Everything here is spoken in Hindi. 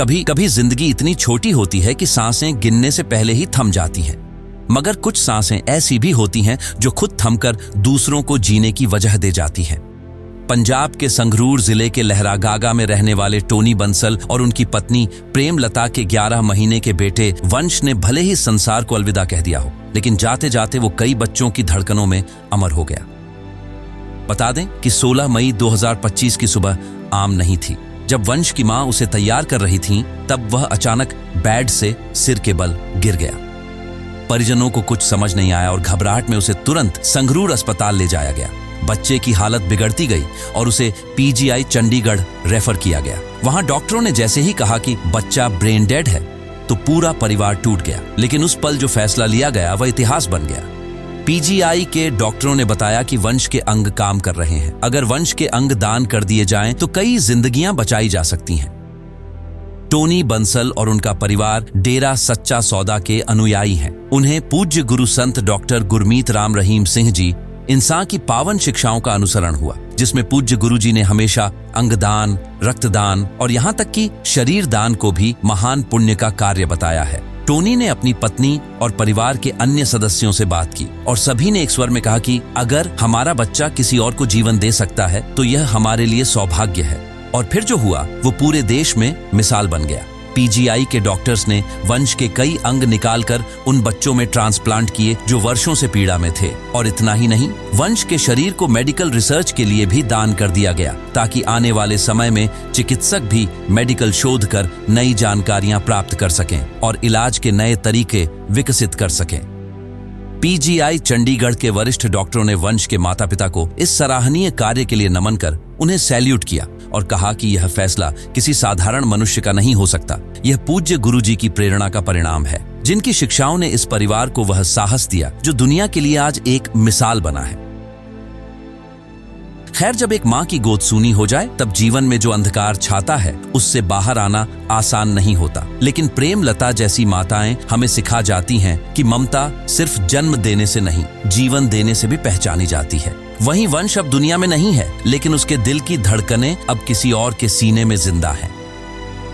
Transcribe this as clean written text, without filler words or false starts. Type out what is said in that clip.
कभी कभी जिंदगी इतनी छोटी होती है कि सांसें गिनने से पहले ही थम जाती हैं, मगर कुछ सांसें ऐसी भी होती हैं जो खुद थमकर दूसरों को जीने की वजह दे जाती हैं। पंजाब के संगरूर जिले के लहरागागा में रहने वाले टोनी बंसल और उनकी पत्नी प्रेमलता के 11 महीने के बेटे वंश ने भले ही संसार को अलविदा कह दिया हो, लेकिन जाते जाते वो कई बच्चों की धड़कनों में अमर हो गया। बता दें कि 16 मई 2025 की सुबह आम नहीं थी। जब वंश की मां उसे तैयार कर रही थीं, तब वह अचानक बेड से सिर के बल गिर गया। परिजनों को कुछ समझ नहीं आया और घबराहट में उसे तुरंत संगरूर अस्पताल ले जाया गया। बच्चे की हालत बिगड़ती गई और उसे पीजीआई चंडीगढ़ रेफर किया गया। वहां डॉक्टरों ने जैसे ही कहा कि बच्चा ब्रेन डेड है, तो पूरा परिवार टूट गया। लेकिन उस पल जो फैसला लिया गया वह इतिहास बन गया। पीजीआई के डॉक्टरों ने बताया कि वंश के अंग काम कर रहे हैं। अगर वंश के अंग दान कर दिए जाएं तो कई जिंदगियां बचाई जा सकती हैं। टोनी बंसल और उनका परिवार डेरा सच्चा सौदा के अनुयायी हैं। उन्हें पूज्य गुरु संत डॉक्टर गुरमीत राम रहीम सिंह जी इंसान की पावन शिक्षाओं का अनुसरण हुआ, जिसमें पूज्य गुरुजी ने हमेशा अंगदान, रक्तदान और यहाँ तक कि शरीर दान को भी महान पुण्य का कार्य बताया है। टोनी ने अपनी पत्नी और परिवार के अन्य सदस्यों से बात की और सभी ने एक स्वर में कहा कि अगर हमारा बच्चा किसी और को जीवन दे सकता है तो यह हमारे लिए सौभाग्य है। और फिर जो हुआ वो पूरे देश में मिसाल बन गया। पीजीआई के डॉक्टर्स ने वंश के कई अंग निकालकर उन बच्चों में ट्रांसप्लांट किए जो वर्षों से पीड़ा में थे। और इतना ही नहीं, वंश के शरीर को मेडिकल रिसर्च के लिए भी दान कर दिया गया, ताकि आने वाले समय में चिकित्सक भी मेडिकल शोध कर नई जानकारियां प्राप्त कर सकें और इलाज के नए तरीके विकसित कर सकें। पीजीआई चंडीगढ़ के वरिष्ठ डॉक्टरों ने वंश के माता पिता को इस सराहनीय कार्य के लिए नमन कर उन्हें सैल्यूट किया और कहा कि यह फैसला किसी साधारण मनुष्य का नहीं हो सकता। यह पूज्य गुरुजी की प्रेरणा का परिणाम है, जिनकी शिक्षाओं ने इस परिवार को वह साहस दिया जो दुनिया के लिए आज एक मिसाल बना है। खैर, जब एक मां की गोद सूनी हो जाए तब जीवन में जो अंधकार छाता है उससे बाहर आना आसान नहीं होता। लेकिन प्रेमलता जैसी माताएं हमें सिखा जाती हैं कि ममता सिर्फ जन्म देने से नहीं, जीवन देने से भी पहचानी जाती है। वहीं वंश अब दुनिया में नहीं है, लेकिन उसके दिल की धड़कनें अब किसी और के सीने में जिंदा हैं।